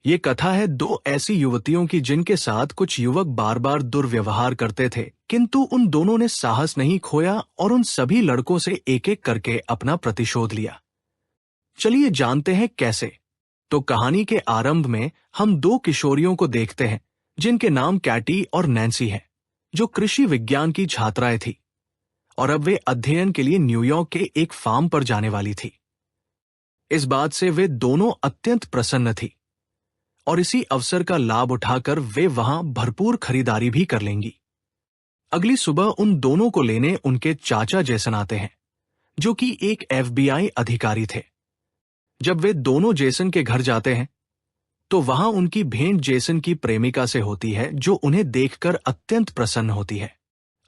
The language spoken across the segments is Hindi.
ये कथा है दो ऐसी युवतियों की जिनके साथ कुछ युवक बार बार दुर्व्यवहार करते थे, किंतु उन दोनों ने साहस नहीं खोया और उन सभी लड़कों से एक एक करके अपना प्रतिशोध लिया। चलिए जानते हैं कैसे। तो कहानी के आरंभ में हम दो किशोरियों को देखते हैं जिनके नाम कैटी और नैन्सी हैं, जो कृषि विज्ञान की छात्राएं थी और अब वे अध्ययन के लिए न्यूयॉर्क के एक फार्म पर जाने वाली थी। इस बात से वे दोनों अत्यंत प्रसन्न थी और इसी अवसर का लाभ उठाकर वे वहां भरपूर खरीदारी भी कर लेंगी। अगली सुबह उन दोनों को लेने उनके चाचा जेसन आते हैं, जो कि एक FBI अधिकारी थे। जब वे दोनों जेसन के घर जाते हैं तो वहां उनकी भेंट जेसन की प्रेमिका से होती है, जो उन्हें देखकर अत्यंत प्रसन्न होती है।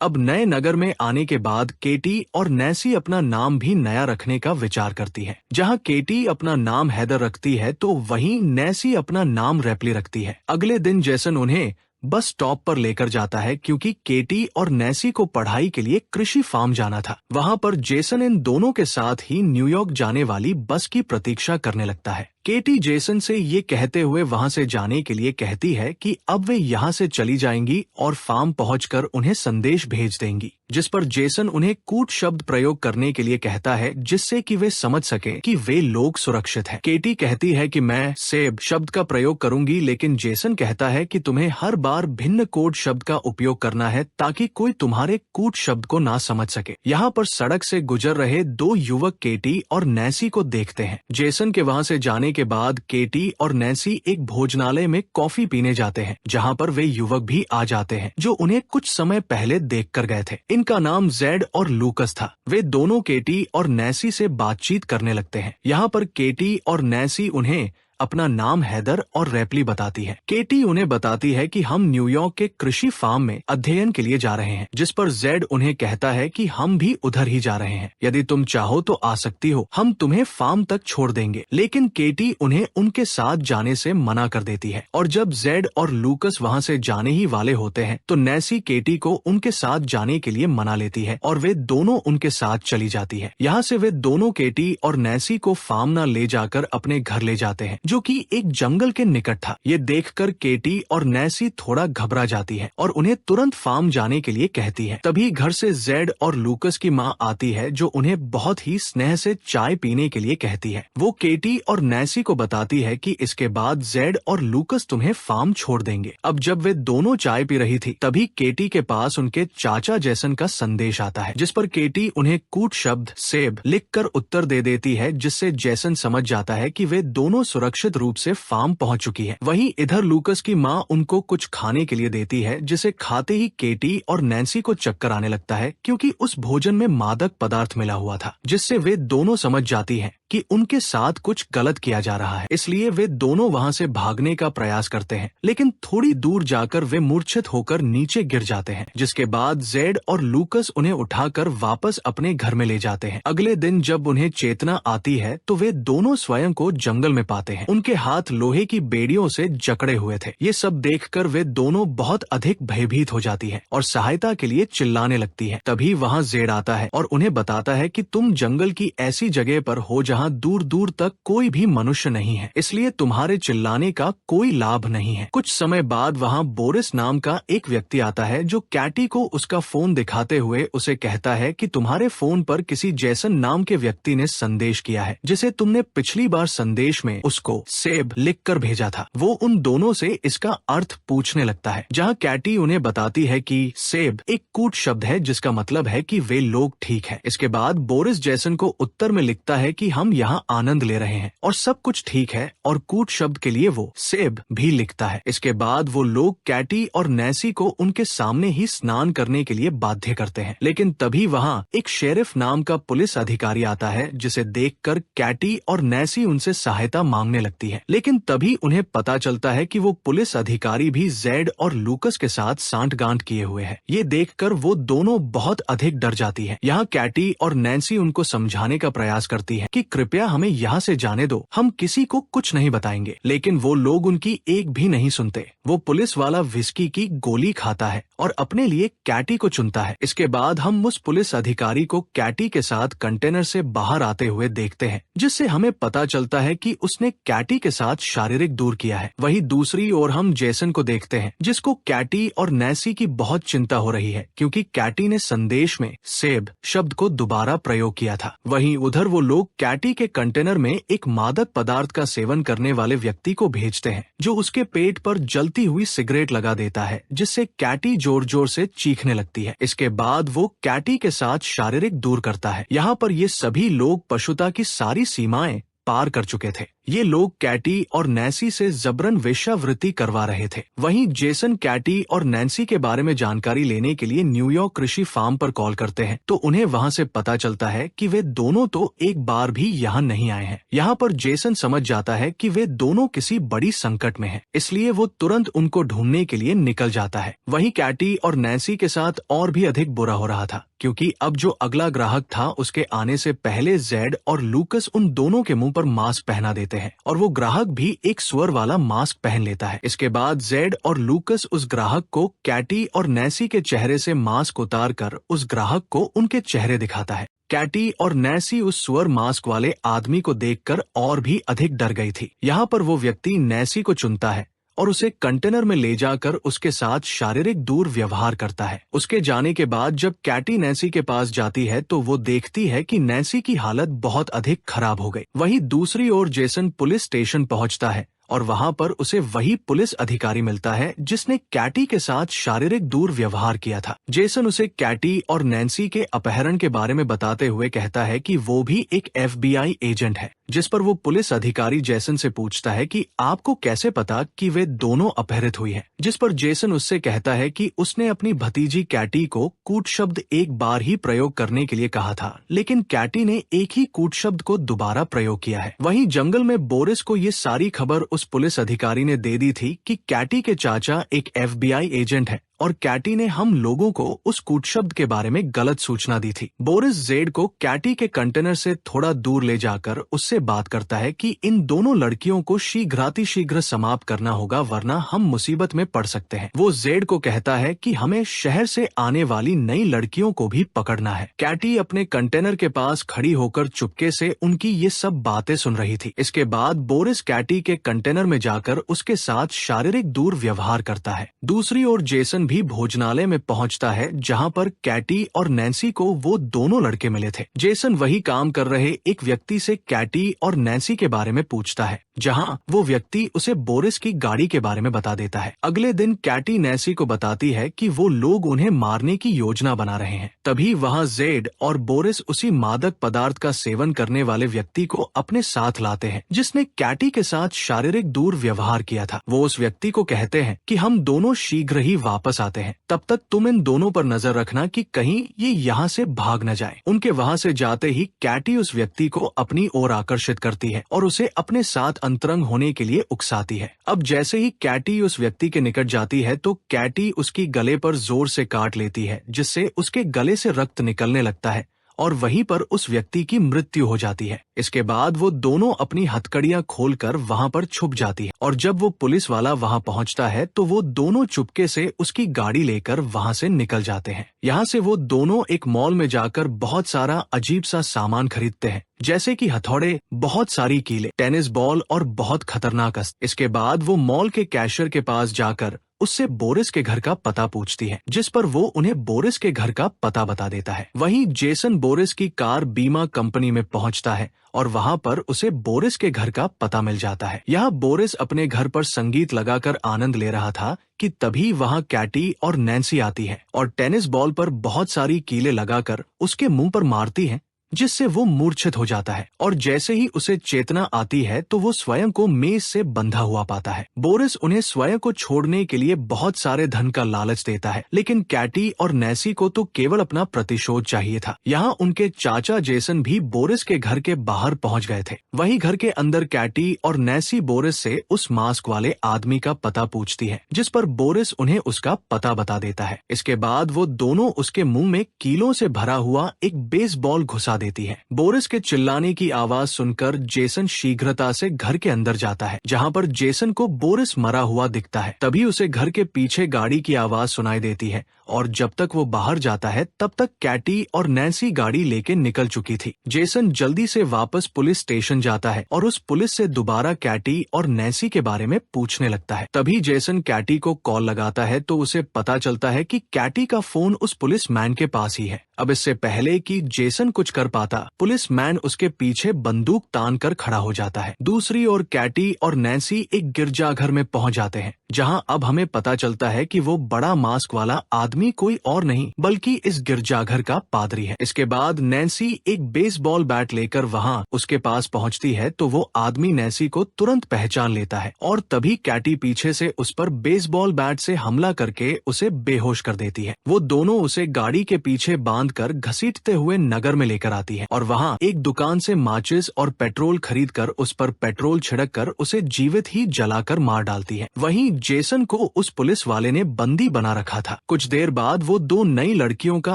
अब नए नगर में आने के बाद केटी और नैन्सी अपना नाम भी नया रखने का विचार करती है। जहां केटी अपना नाम हैदर रखती है तो वहीं नैन्सी अपना नाम रेपली रखती है। अगले दिन जेसन उन्हें बस स्टॉप पर लेकर जाता है क्योंकि केटी और नैन्सी को पढ़ाई के लिए कृषि फार्म जाना था। वहां पर जेसन इन दोनों के साथ ही न्यूयॉर्क जाने वाली बस की प्रतीक्षा करने लगता है। केटी जेसन से ये कहते हुए वहां से जाने के लिए कहती है कि अब वे यहाँ से चली जाएंगी और फार्म पहुंचकर उन्हें संदेश भेज देंगी, जिस पर जेसन उन्हें कूट शब्द प्रयोग करने के लिए कहता है, जिससे कि वे समझ सके कि वे लोग सुरक्षित हैं। केटी कहती है कि मैं सेब शब्द का प्रयोग करूंगी, लेकिन जेसन कहता है कि तुम्हें हर बार भिन्न कोड शब्द का उपयोग करना है ताकि कोई तुम्हारे कूट शब्द को ना समझ सके। यहाँ पर सड़क से गुजर रहे दो युवक केटी और नैन्सी को देखते हैं। जेसन के वहां से जाने के बाद केटी और नैन्सी एक भोजनालय में कॉफी पीने जाते हैं, जहां पर वे युवक भी आ जाते हैं जो उन्हें कुछ समय पहले देख कर गए थे। इनका नाम जेड और लूकस था। वे दोनों केटी और नैन्सी से बातचीत करने लगते हैं। यहाँ पर केटी और नैन्सी उन्हें अपना नाम हैदर और रेपली बताती है। केटी उन्हें बताती है कि हम न्यूयॉर्क के कृषि फार्म में अध्ययन के लिए जा रहे हैं, जिस पर जेड उन्हें कहता है कि हम भी उधर ही जा रहे हैं, यदि तुम चाहो तो आ सकती हो, हम तुम्हें फार्म तक छोड़ देंगे। लेकिन केटी उन्हें उनके साथ जाने से मना कर देती है और जब जेड और लूकस वहाँ से जाने ही वाले होते हैं तो नैन्सी केटी को उनके साथ जाने के लिए मना लेती है और वे दोनों उनके साथ चली जाती है। यहाँ से वे दोनों केटी और नैन्सी को फार्म न ले जाकर अपने घर ले जाते हैं, जो कि एक जंगल के निकट था। ये देखकर केटी और नैन्सी थोड़ा घबरा जाती है और उन्हें तुरंत फार्म जाने के लिए कहती है। तभी घर से जेड और लूकस की माँ आती है, जो उन्हें बहुत ही स्नेह से चाय पीने के लिए कहती है। वो केटी और नैन्सी को बताती है कि इसके बाद जेड और लूकस तुम्हें फार्म छोड़ देंगे। अब जब वे दोनों चाय पी रही थी, तभी केटी के पास उनके चाचा जेसन का संदेश आता है, जिस पर केटी उन्हें कूट शब्द सेब लिखकर उत्तर दे देती है, जिससे जेसन समझ जाता है कि वे दोनों सुरक्षित रूप से फार्म पहुंच चुकी है। वहीं इधर लूकस की माँ उनको कुछ खाने के लिए देती है, जिसे खाते ही केटी और नैन्सी को चक्कर आने लगता है, क्योंकि उस भोजन में मादक पदार्थ मिला हुआ था, जिससे वे दोनों समझ जाती हैं कि उनके साथ कुछ गलत किया जा रहा है। इसलिए वे दोनों वहां से भागने का प्रयास करते हैं, लेकिन थोड़ी दूर जाकर वे मूर्छित होकर नीचे गिर जाते हैं, जिसके बाद जेड और लूकस उन्हें उठाकर वापस अपने घर में ले जाते हैं। अगले दिन जब उन्हें चेतना आती है तो वे दोनों स्वयं को जंगल में पाते हैं। उनके हाथ लोहे की बेड़ियों से जकड़े हुए थे। ये सब देखकर वे दोनों बहुत अधिक भयभीत हो जाती है और सहायता के लिए चिल्लाने लगती है। तभी वहाँ जेड आता है और उन्हें बताता है कि तुम जंगल की ऐसी जगह पर हो जहाँ दूर दूर तक कोई भी मनुष्य नहीं है, इसलिए तुम्हारे चिल्लाने का कोई लाभ नहीं है। कुछ समय बाद वहाँ बोरिस नाम का एक व्यक्ति आता है, जो कैटी को उसका फोन दिखाते हुए उसे कहता है कि तुम्हारे फोन पर किसी जेसन नाम के व्यक्ति ने संदेश किया है, जिसे तुमने पिछली बार संदेश में उसको सेब लिखकर भेजा था। वो उन दोनों से इसका अर्थ पूछने लगता है, जहाँ कैटी उन्हें बताती है कि सेब एक कूट शब्द है, जिसका मतलब है कि वे लोग ठीक है। इसके बाद बोरिस जेसन को उत्तर में लिखता है कि हम यहाँ आनंद ले रहे हैं और सब कुछ ठीक है, और कूट शब्द के लिए वो सेब भी लिखता है। इसके बाद वो लोग कैटी और नैन्सी को उनके सामने ही स्नान करने के लिए बाध्य करते हैं, लेकिन तभी वहाँ एक शेरिफ नाम का पुलिस अधिकारी आता है, जिसे देखकर कैटी और नैन्सी उनसे सहायता मांगने लगती है। लेकिन तभी उन्हें पता चलता है कि वो पुलिस अधिकारी भी जेड और लूकस के साथ सांठगांठ किए हुए है। ये देखकर वो दोनों बहुत अधिक डर जाती है। यहाँ कैटी और नैन्सी उनको समझाने का प्रयास करती है कि कृपया हमें यहाँ से जाने दो, हम किसी को कुछ नहीं बताएंगे, लेकिन वो लोग उनकी एक भी नहीं सुनते। वो पुलिस वाला विस्की की गोली खाता है और अपने लिए कैटी को चुनता है। इसके बाद हम उस पुलिस अधिकारी को कैटी के साथ कंटेनर से बाहर आते हुए देखते हैं, जिससे हमें पता चलता है कि उसने कैटी के साथ शारीरिक दूर किया है। वहीं दूसरी ओर हम जेसन को देखते हैं, जिसको कैटी और नैन्सी की बहुत चिंता हो रही है, क्योंकि कैटी ने संदेश में सेब शब्द को दोबारा प्रयोग किया था। वहीं उधर वो लोग कैटी के कंटेनर में एक मादक पदार्थ का सेवन करने वाले व्यक्ति को भेजते हैं, जो उसके पेट पर जलती हुई सिगरेट लगा देता है, जिससे कैटी जोर जोर से चीखने लगती है। इसके बाद वो कैटी के साथ शारीरिक दूर करता है। यहाँ पर ये सभी लोग पशुता की सारी सीमाएं पार कर चुके थे। ये लोग कैटी और नैन्सी से जबरन वेश्यावृत्ति करवा रहे थे। वहीं जेसन कैटी और नैन्सी के बारे में जानकारी लेने के लिए न्यूयॉर्क कृषि फार्म पर कॉल करते हैं, तो उन्हें वहां से पता चलता है कि वे दोनों तो एक बार भी यहाँ नहीं आए हैं। यहाँ पर जेसन समझ जाता है कि वे दोनों किसी बड़ी संकट में हैं, इसलिए वो तुरंत उनको ढूंढने के लिए निकल जाता है। वहीं कैटी और नैन्सी के साथ और भी अधिक बुरा हो रहा था, क्योंकि अब जो अगला ग्राहक था उसके आने से पहले जेड और लूकस उन दोनों के मुंह पर मास्क पहना देते हैं और वो ग्राहक भी एक स्वर वाला मास्क पहन लेता है। इसके बाद जेड और लूकस उस ग्राहक को कैटी और नैन्सी के चेहरे से मास्क उतार कर उस ग्राहक को उनके चेहरे दिखाता है। कैटी और नैन्सी उस स्वर मास्क वाले आदमी को देखकर और भी अधिक डर गई थी। यहाँ पर वो व्यक्ति नैन्सी को चुनता है और उसे कंटेनर में ले जाकर उसके साथ शारीरिक दूर व्यवहार करता है। उसके जाने के बाद जब कैटी नैन्सी के पास जाती है तो वो देखती है कि नैन्सी की हालत बहुत अधिक खराब हो गई। वहीं दूसरी ओर जेसन पुलिस स्टेशन पहुंचता है और वहां पर उसे वही पुलिस अधिकारी मिलता है जिसने कैटी के साथ शारीरिक दूर व्यवहार किया था। जेसन उसे कैटी और नैन्सी के अपहरण के बारे में बताते हुए कहता है कि वो भी एक FBI एजेंट है, जिस पर वो पुलिस अधिकारी जेसन से पूछता है कि आपको कैसे पता कि वे दोनों अपहरित हुई हैं, जिस पर जेसन उससे कहता है कि उसने अपनी भतीजी कैटी को कूट शब्द एक बार ही प्रयोग करने के लिए कहा था, लेकिन कैटी ने एक ही कूट शब्द को दोबारा प्रयोग किया है। वहीं जंगल में बोरिस को ये सारी खबर उस पुलिस अधिकारी ने दे दी थी कि कैटी के चाचा एक FBI एजेंट है और कैटी ने हम लोगों को उस कूट शब्द के बारे में गलत सूचना दी थी। बोरिस जेड को कैटी के कंटेनर से थोड़ा दूर ले जाकर उससे बात करता है कि इन दोनों लड़कियों को शीघ्र समाप्त करना होगा, वरना हम मुसीबत में पड़ सकते हैं। वो जेड को कहता है कि हमें शहर से आने वाली नई लड़कियों को भी पकड़ना है। कैटी अपने कंटेनर के पास खड़ी होकर चुपके से उनकी ये सब बातें सुन रही थी। इसके बाद बोरिस कैटी के कंटेनर में जाकर उसके साथ शारीरिक दूर व्यवहार करता है। दूसरी ओर जेसन भी भोजनालय में पहुंचता है, जहां पर कैटी और नैन्सी को वो दोनों लड़के मिले थे। जेसन वही काम कर रहे एक व्यक्ति से कैटी और नैन्सी के बारे में पूछता है, जहां वो व्यक्ति उसे बोरिस की गाड़ी के बारे में बता देता है। अगले दिन कैटी नैन्सी को बताती है कि वो लोग उन्हें मारने की योजना बना रहे हैं। तभी वहां जेड और बोरिस उसी मादक पदार्थ का सेवन करने वाले व्यक्ति को अपने साथ लाते हैं, जिसने कैटी के साथ शारीरिक दूर व्यवहार किया था। वो उस व्यक्ति को कहते हैं कि हम दोनों शीघ्र ही वापस आते हैं, तब तक तुम इन दोनों पर नजर रखना कि कहीं ये यहाँ से भाग न जाए। उनके वहाँ से जाते ही कैटी उस व्यक्ति को अपनी ओर आकर्षित करती है और उसे अपने साथ अंतरंग होने के लिए उकसाती है। अब जैसे ही कैटी उस व्यक्ति के निकट जाती है तो कैटी उसकी गले पर जोर से काट लेती है, जिससे उसके गले से रक्त निकलने लगता है और वहीं पर उस व्यक्ति की मृत्यु हो जाती है। इसके बाद वो दोनों अपनी हथकड़ियां खोलकर वहां पर छुप जाती है और जब वो पुलिस वाला वहां पहुंचता है तो वो दोनों चुपके से उसकी गाड़ी लेकर वहां से निकल जाते हैं। यहाँ से वो दोनों एक मॉल में जाकर बहुत सारा अजीब सा सामान खरीदते हैं, जैसे कि हथौड़े, बहुत सारी कीले, टेनिस बॉल और बहुत खतरनाक अस्त्र। इसके बाद वो मॉल के कैशियर के पास जाकर उससे बोरिस के घर का पता पूछती है, जिस पर वो उन्हें बोरिस के घर का पता बता देता है। वहीं जेसन बोरिस की कार बीमा कंपनी में पहुंचता है और वहां पर उसे बोरिस के घर का पता मिल जाता है। यहाँ बोरिस अपने घर पर संगीत लगाकर आनंद ले रहा था कि तभी वहां कैटी और नैन्सी आती है और टेनिस बॉल पर बहुत सारी कीले लगाकर उसके मुंह पर मारती है, जिससे वो मूर्छित हो जाता है और जैसे ही उसे चेतना आती है तो वो स्वयं को मेज से बंधा हुआ पाता है। बोरिस उन्हें स्वयं को छोड़ने के लिए बहुत सारे धन का लालच देता है, लेकिन कैटी और नैन्सी को तो केवल अपना प्रतिशोध चाहिए था। यहाँ उनके चाचा जेसन भी बोरिस के घर के बाहर पहुँच गए थे। वहीं घर के अंदर कैटी और नैन्सी बोरिस से उस मास्क वाले आदमी का पता पूछती है, जिस पर बोरिस उन्हें उसका पता बता देता है। इसके बाद वो दोनों उसके मुंह में कीलों से भरा हुआ एक बेसबॉल घुसा देती है। बोरिस के चिल्लाने की आवाज सुनकर जेसन शीघ्रता से घर के अंदर जाता है, जहाँ पर जेसन को बोरिस मरा हुआ दिखता है। तभी उसे घर के पीछे गाड़ी की आवाज सुनाई देती है और जब तक वो बाहर जाता है तब तक कैटी और नैन्सी गाड़ी लेके निकल चुकी थी। जेसन जल्दी से वापस पुलिस स्टेशन जाता है और उस पुलिस से दोबारा कैटी और नैन्सी के बारे में पूछने लगता है। तभी जेसन कैटी को कॉल लगाता है तो उसे पता चलता है कि कैटी का फोन उस पुलिस मैन के पास ही है। अब इससे पहले कि जेसन कुछ कर पाता, पुलिस मैन उसके पीछे बंदूक तान कर खड़ा हो जाता है। दूसरी ओर कैटी और नैन्सी एक गिरजाघर में पहुंच जाते हैं, जहां अब हमें पता चलता है कि वो बड़ा मास्क वाला आदमी कोई और नहीं बल्कि इस गिरजाघर का पादरी है। इसके बाद नैन्सी एक बेसबॉल बैट लेकर वहां उसके पास पहुंचती है तो वो आदमी नैन्सी को तुरंत पहचान लेता है और तभी कैटी पीछे से उस पर बेसबॉल बैट से हमला करके उसे बेहोश कर देती है। वो दोनों उसे गाड़ी के पीछे बांधकर घसीटते हुए नगर में लेकर आती है और वहां एक दुकान से माचिस और पेट्रोल खरीदकर उस पर पेट्रोल छिड़क कर उसे जीवित ही जलाकर मार डालती है। वहीं जेसन को उस पुलिस वाले ने बंदी बना रखा था। कुछ देर बाद वो दो नई लड़कियों का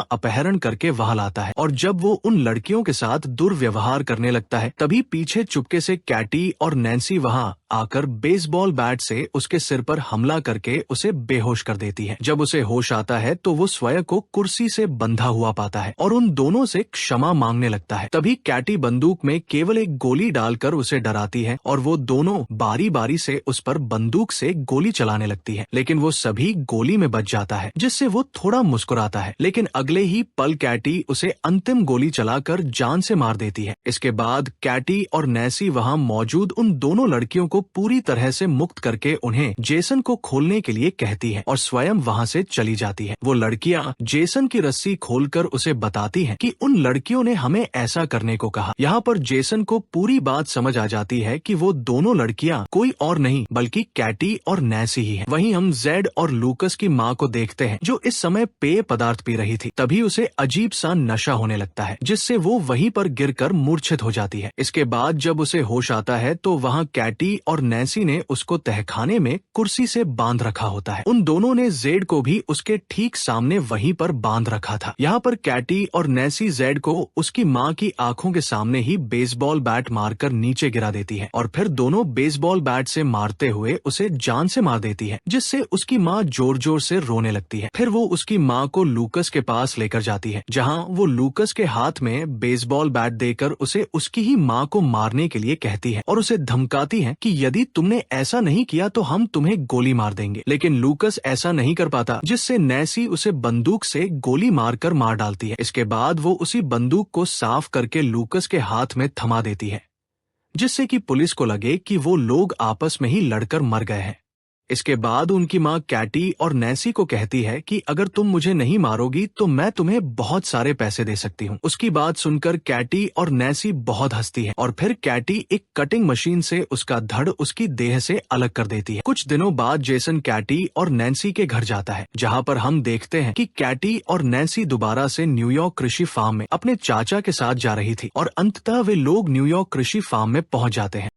अपहरण करके वहां लाता है और जब वो उन लड़कियों के साथ दुर्व्यवहार करने लगता है तभी पीछे चुपके से कैटी और नैन्सी वहां आकर बेसबॉल बैट से उसके सिर पर हमला करके उसे बेहोश कर देती है। जब उसे होश आता है तो वो स्वयं को कुर्सी से बंधा हुआ पाता है और उन दोनों से क्षमा मांगने लगता है। तभी कैटी बंदूक में केवल एक गोली डालकर उसे डराती है और वो दोनों बारी बारी से उस पर बंदूक से गोली चलाने लगती है, लेकिन वो सभी गोली में बच जाता है, जिससे वो थोड़ा मुस्कुराता है। लेकिन अगले ही पल कैटी उसे अंतिम गोली चलाकर जान से मार देती है। इसके बाद कैटी और नैन्सी वहां मौजूद उन दोनों लड़कियों को पूरी तरह से मुक्त करके उन्हें जेसन को खोलने के लिए कहती है और स्वयं वहां से चली जाती है। वो लड़कियां जेसन की रस्सी खोलकर उसे बताती हैं कि उन लड़कियों ने हमें ऐसा करने को कहा। यहाँ पर जेसन को पूरी बात समझ आ जाती है कि वो दोनों लड़कियां कोई और नहीं बल्कि कैटी और नैन्सी ही है। वहीं हम जेड और लूकस की माँ को देखते हैं जो इस समय पेय पदार्थ पी रही थी। तभी उसे अजीब सा नशा होने लगता है जिससे वो वहीं पर गिरकर मूर्छित हो जाती है। इसके बाद जब उसे होश आता है तो वहाँ कैटी और नैन्सी ने उसको तहखाने में कुर्सी से बांध रखा होता है। उन दोनों ने जेड को भी उसके ठीक सामने वहीं पर बांध रखा था। यहाँ पर कैटी और नैन्सी जेड को उसकी माँ की आंखों के सामने ही बेसबॉल बैट मारकर नीचे गिरा देती है और फिर दोनों बेसबॉल बैट से मारते हुए उसे जान से मार देती है, जिससे उसकी माँ जोर जोर से रोने लगती है। फिर वो उसकी माँ को लूकस के पास लेकर जाती है, जहाँ वो लूकस के हाथ में बेसबॉल बैट देकर उसे उसकी ही माँ को मारने के लिए कहती है और उसे धमकाती है कि यदि तुमने ऐसा नहीं किया तो हम तुम्हें गोली मार देंगे। लेकिन लूकस ऐसा नहीं कर पाता, जिससे नैन्सी उसे बंदूक से गोली मारकर मार डालती है। इसके बाद वो उसी बंदूक को साफ करके लूकस के हाथ में थमा देती है, जिससे कि पुलिस को लगे कि वो लोग आपस में ही लड़कर मर गए हैं। इसके बाद उनकी माँ कैटी और नैन्सी को कहती है कि अगर तुम मुझे नहीं मारोगी तो मैं तुम्हें बहुत सारे पैसे दे सकती हूँ। उसकी बात सुनकर कैटी और नैन्सी बहुत हंसती है और फिर कैटी एक कटिंग मशीन से उसका धड़ उसकी देह से अलग कर देती है। कुछ दिनों बाद जेसन कैटी और नैन्सी के घर जाता है, जहाँ पर हम देखते हैं कि कैटी और नैन्सी दोबारा से न्यूयॉर्क कृषि फार्म में अपने चाचा के साथ जा रही थी और अंततः वे लोग न्यूयॉर्क कृषि फार्म में पहुँच जाते हैं।